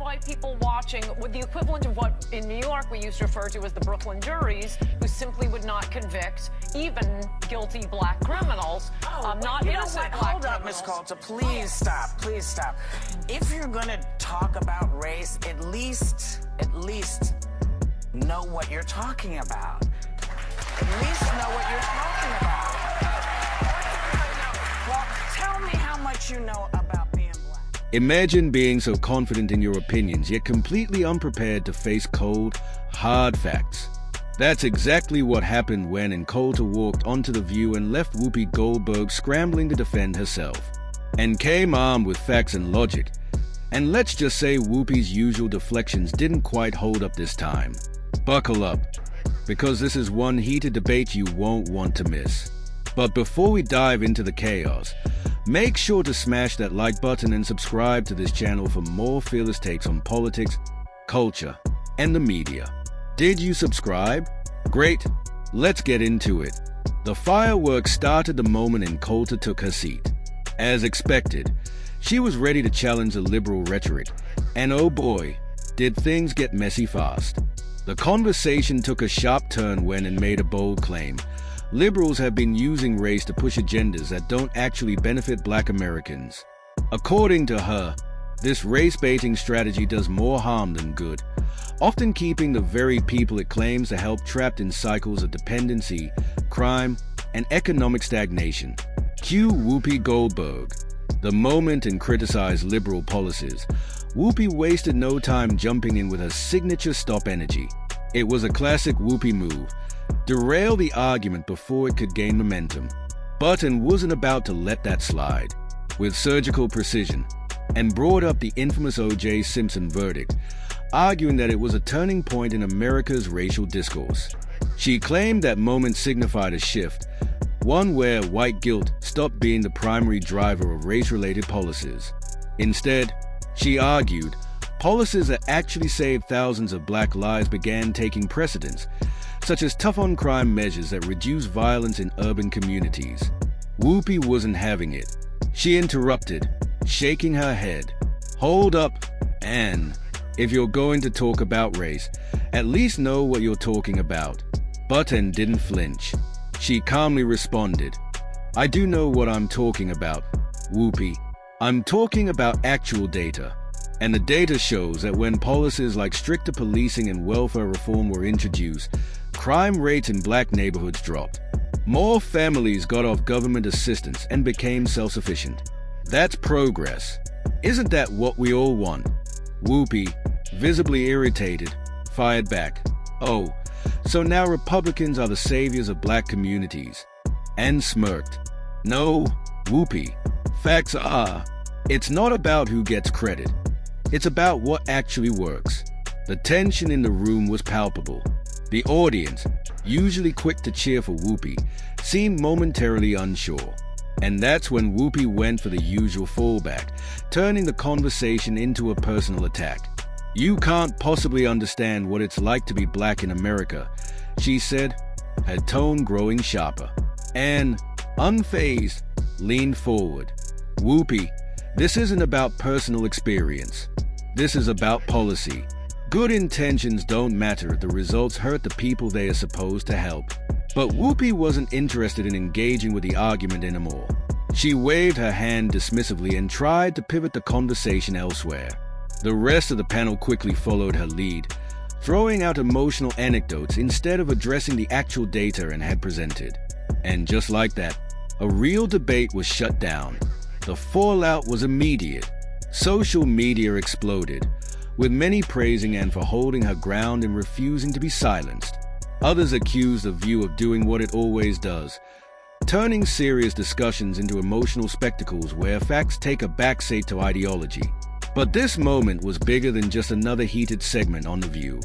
white people watching with the equivalent of what in New York we used to refer to as the Brooklyn juries, who simply would not convict even guilty black criminals, not innocent black Hold up, Miss Coulter. Please stop. Please stop. If you're going to talk about race, at least know what you're talking about. At least know what you're talking about. Well, tell me how much you know about being black. Imagine being so confident in your opinions, yet completely unprepared to face cold, hard facts. That's exactly what happened when Ann Coulter walked onto The View and left Whoopi Goldberg scrambling to defend herself, and came armed with facts and logic. And let's just say Whoopi's usual deflections didn't quite hold up this time. Buckle up, because this is one heated debate you won't want to miss. But before we dive into the chaos, make sure to smash that like button and subscribe to this channel for more fearless takes on politics, culture, and the media. Did you subscribe? Great, let's get into it. The fireworks started the moment Ann Coulter took her seat. As expected, she was ready to challenge the liberal rhetoric, and oh boy, did things get messy fast. The conversation took a sharp turn when Ann made a bold claim. Liberals have been using race to push agendas that don't actually benefit black Americans. According to her, this race-baiting strategy does more harm than good, often keeping the very people it claims to help trapped in cycles of dependency, crime, and economic stagnation. Cue Whoopi Goldberg. The moment Ann criticized liberal policies, Whoopi wasted no time jumping in with her signature stop energy. It was a classic Whoopi move. Derail the argument before it could gain momentum. But Ann wasn't about to let that slide. With surgical precision, Ann brought up the infamous O.J. Simpson verdict, arguing that it was a turning point in America's racial discourse. She claimed that moment signified a shift, one where white guilt stopped being the primary driver of race-related policies. Instead, she argued, policies that actually saved thousands of black lives began taking precedence, such as tough-on-crime measures that reduce violence in urban communities. Whoopi wasn't having it. She interrupted, shaking her head. Hold up, Ann. If you're going to talk about race, at least know what you're talking about. But Ann didn't flinch. She calmly responded, I do know what I'm talking about, Whoopi. I'm talking about actual data. And the data shows that when policies like stricter policing and welfare reform were introduced, crime rates in black neighborhoods dropped. More families got off government assistance and became self-sufficient. That's progress. Isn't that what we all want? Whoopi, visibly irritated, fired back. Oh, so now Republicans are the saviors of black communities. Ann smirked. No, Whoopi. Facts are, it's not about who gets credit. It's about what actually works. The tension in the room was palpable. The audience, usually quick to cheer for Whoopi, seemed momentarily unsure. And that's when Whoopi went for the usual fallback, turning the conversation into a personal attack. You can't possibly understand what it's like to be black in America, she said, her tone growing sharper. Ann, unfazed, leaned forward. Whoopi, this isn't about personal experience. This is about policy. Good intentions don't matter if the results hurt the people they are supposed to help. But Whoopi wasn't interested in engaging with the argument anymore. She waved her hand dismissively and tried to pivot the conversation elsewhere. The rest of the panel quickly followed her lead, throwing out emotional anecdotes instead of addressing the actual data Ann had presented. And just like that, a real debate was shut down. The fallout was immediate. Social media exploded, with many praising Ann for holding her ground and refusing to be silenced. Others accused The View of doing what it always does, turning serious discussions into emotional spectacles where facts take a backseat to ideology. But this moment was bigger than just another heated segment on The View.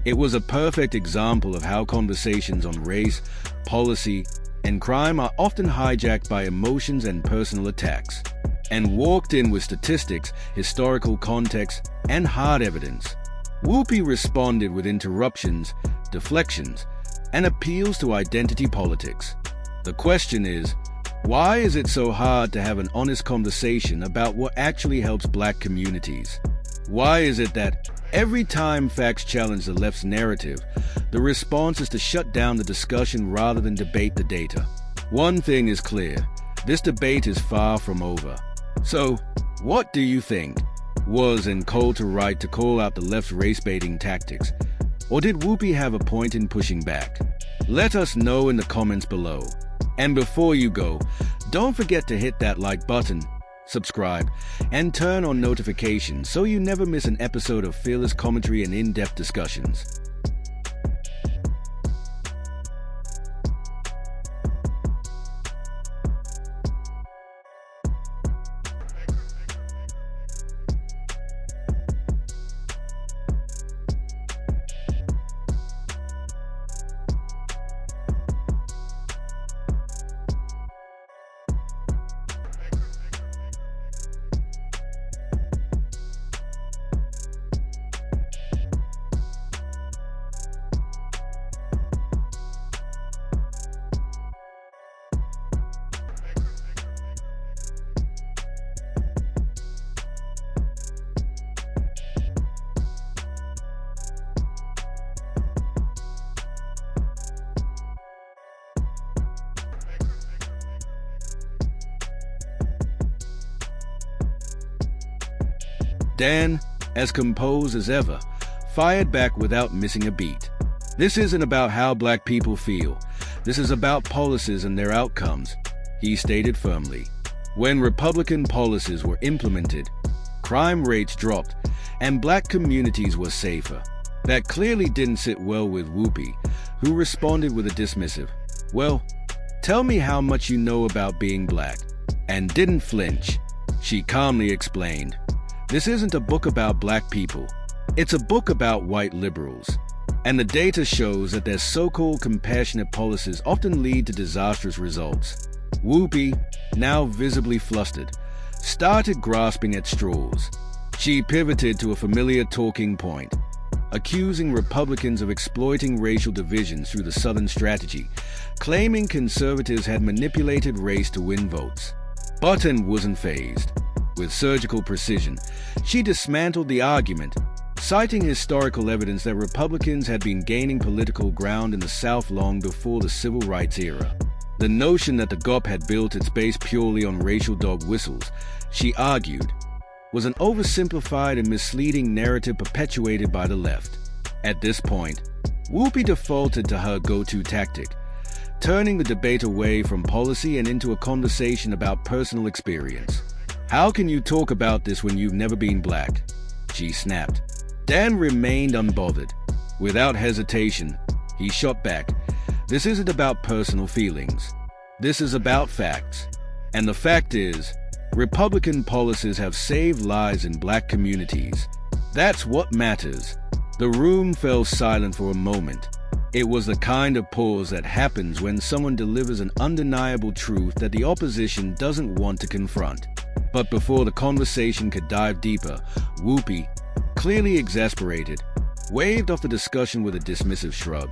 It was a perfect example of how conversations on race, policy, and crime are often hijacked by emotions and personal attacks. Ann walked in with statistics, historical context, and hard evidence. Whoopi responded with interruptions, deflections, and appeals to identity politics. The question is, why is it so hard to have an honest conversation about what actually helps black communities? Why is it that every time facts challenge the left's narrative, the response is to shut down the discussion rather than debate the data? One thing is clear, this debate is far from over. So, what do you think? Was Ann Coulter right to call out the left's race-baiting tactics? Or did Whoopi have a point in pushing back? Let us know in the comments below. And before you go, don't forget to hit that like button, subscribe, and turn on notifications so you never miss an episode of fearless commentary and in-depth discussions. Dan, as composed as ever, fired back without missing a beat. This isn't about how black people feel. This is about policies and their outcomes, he stated firmly. When Republican policies were implemented, crime rates dropped, and black communities were safer. That clearly didn't sit well with Whoopi, who responded with a dismissive, "Well, tell me how much you know about being black," and didn't flinch. She calmly explained, "This isn't a book about black people. It's a book about white liberals. And the data shows that their so-called compassionate policies often lead to disastrous results." Whoopi, now visibly flustered, started grasping at straws. She pivoted to a familiar talking point, accusing Republicans of exploiting racial divisions through the Southern strategy, claiming conservatives had manipulated race to win votes. But Ann wasn't fazed. With surgical precision, she dismantled the argument, citing historical evidence that Republicans had been gaining political ground in the South long before the Civil Rights era. The notion that the GOP had built its base purely on racial dog whistles, she argued, was an oversimplified and misleading narrative perpetuated by the left. At this point, Whoopi defaulted to her go-to tactic, turning the debate away from policy and into a conversation about personal experience. "How can you talk about this when you've never been black?" she snapped. Dan remained unbothered. Without hesitation, he shot back, "This isn't about personal feelings. This is about facts. And the fact is, Republican policies have saved lives in black communities. That's what matters." The room fell silent for a moment. It was the kind of pause that happens when someone delivers an undeniable truth that the opposition doesn't want to confront. But before the conversation could dive deeper, Whoopi, clearly exasperated, waved off the discussion with a dismissive shrug,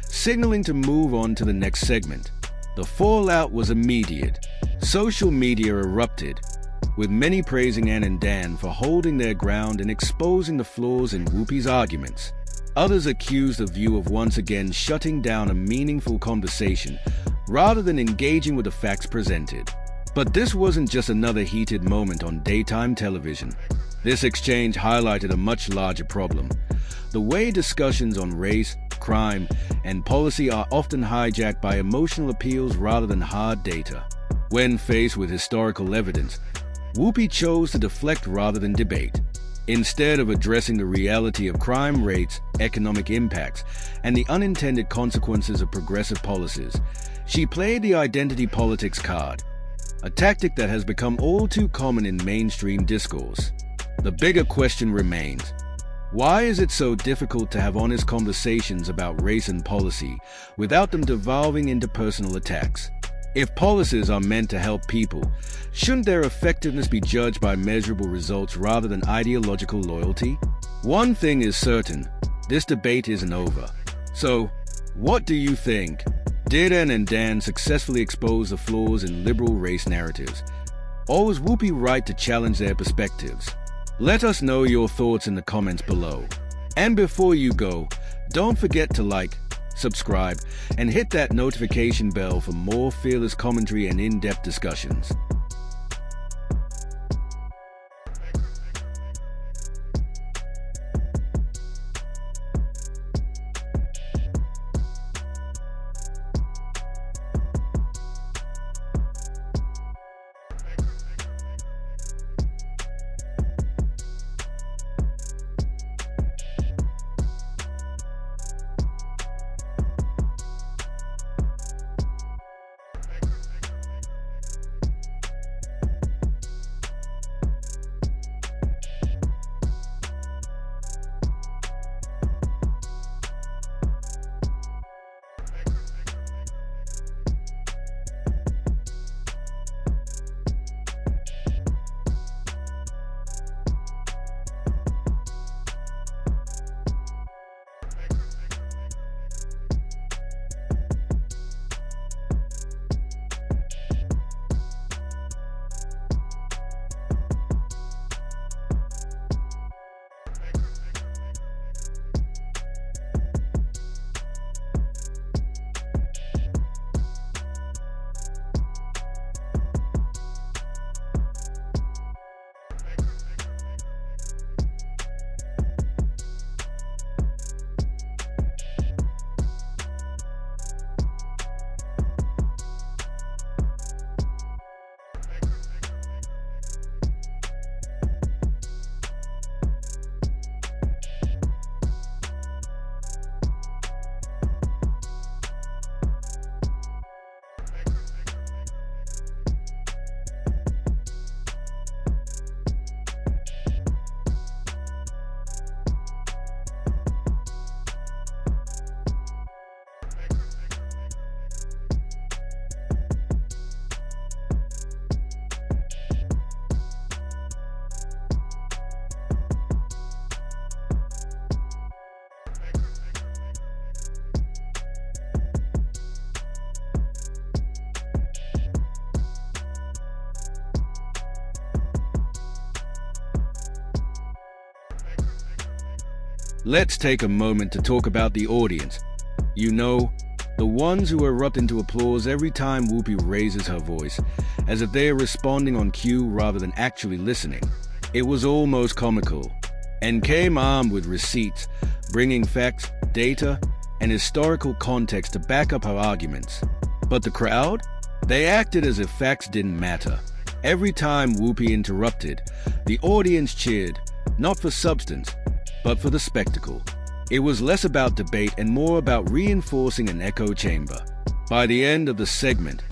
signaling to move on to the next segment. The fallout was immediate. Social media erupted, with many praising Ann and Dan for holding their ground and exposing the flaws in Whoopi's arguments. Others accused the View of once again shutting down a meaningful conversation rather than engaging with the facts presented. But this wasn't just another heated moment on daytime television. This exchange highlighted a much larger problem: the way discussions on race, crime, and policy are often hijacked by emotional appeals rather than hard data. When faced with historical evidence, Whoopi chose to deflect rather than debate. Instead of addressing the reality of crime rates, economic impacts, and the unintended consequences of progressive policies, she played the identity politics card, a tactic that has become all too common in mainstream discourse. The bigger question remains: why is it so difficult to have honest conversations about race and policy without them devolving into personal attacks? If policies are meant to help people, shouldn't their effectiveness be judged by measurable results rather than ideological loyalty? One thing is certain, this debate isn't over. So, what do you think? Did Ann and Dan successfully expose the flaws in liberal race narratives? Or was Whoopi right to challenge their perspectives? Let us know your thoughts in the comments below. And before you go, don't forget to like, subscribe, and hit that notification bell for more fearless commentary and in-depth discussions. Let's take a moment to talk about the audience. You know, the ones who erupt into applause every time Whoopi raises her voice, as if they are responding on cue rather than actually listening. It was almost comical, and came armed with receipts, bringing facts, data, and historical context to back up her arguments. But the crowd? They acted as if facts didn't matter. Every time Whoopi interrupted, the audience cheered, not for substance, but for the spectacle. It was less about debate and more about reinforcing an echo chamber. By the end of the segment,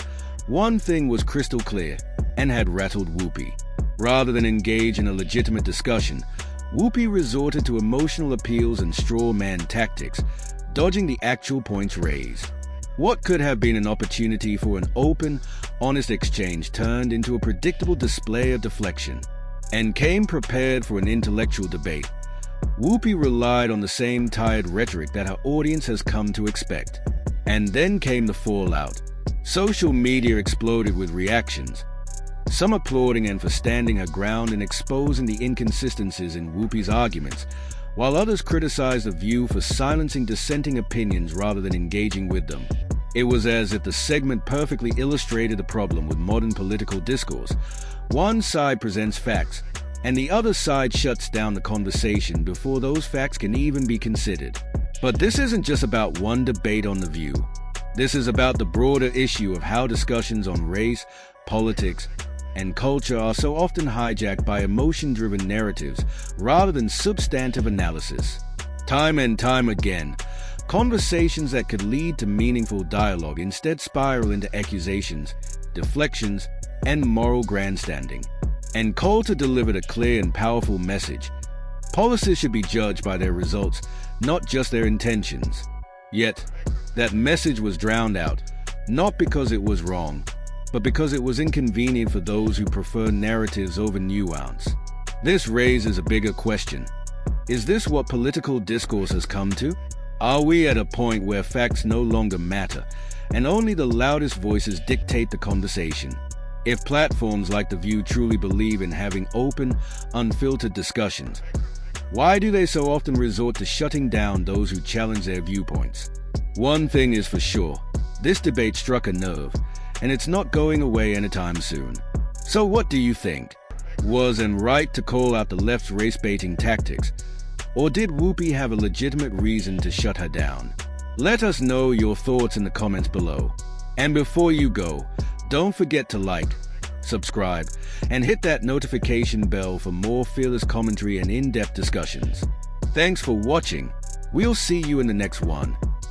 one thing was crystal clear and had rattled Whoopi. Rather than engage in a legitimate discussion, Whoopi resorted to emotional appeals and straw man tactics, dodging the actual points raised. What could have been an opportunity for an open, honest exchange turned into a predictable display of deflection, and came prepared for an intellectual debate. Whoopi relied on the same tired rhetoric that her audience has come to expect. And then came the fallout. Social media exploded with reactions, some applauding Ann for standing her ground and exposing the inconsistencies in Whoopi's arguments, while others criticized the View for silencing dissenting opinions rather than engaging with them. It was as if the segment perfectly illustrated the problem with modern political discourse. One side presents facts, and the other side shuts down the conversation before those facts can even be considered. But this isn't just about one debate on The View. This is about the broader issue of how discussions on race, politics, and culture are so often hijacked by emotion-driven narratives rather than substantive analysis. Time and time again, conversations that could lead to meaningful dialogue instead spiral into accusations, deflections, and moral grandstanding. Ann Coulter delivered a clear and powerful message. Policies should be judged by their results, not just their intentions. Yet, that message was drowned out, not because it was wrong, but because it was inconvenient for those who prefer narratives over nuance. This raises a bigger question. Is this what political discourse has come to? Are we at a point where facts no longer matter, and only the loudest voices dictate the conversation? If platforms like The View truly believe in having open, unfiltered discussions, why do they so often resort to shutting down those who challenge their viewpoints? One thing is for sure, this debate struck a nerve, and it's not going away anytime soon. So what do you think? Was Ann right to call out the left's race-baiting tactics, or did Whoopi have a legitimate reason to shut her down? Let us know your thoughts in the comments below. And before you go, don't forget to like, subscribe, and hit that notification bell for more fearless commentary and in-depth discussions. Thanks for watching. We'll see you in the next one.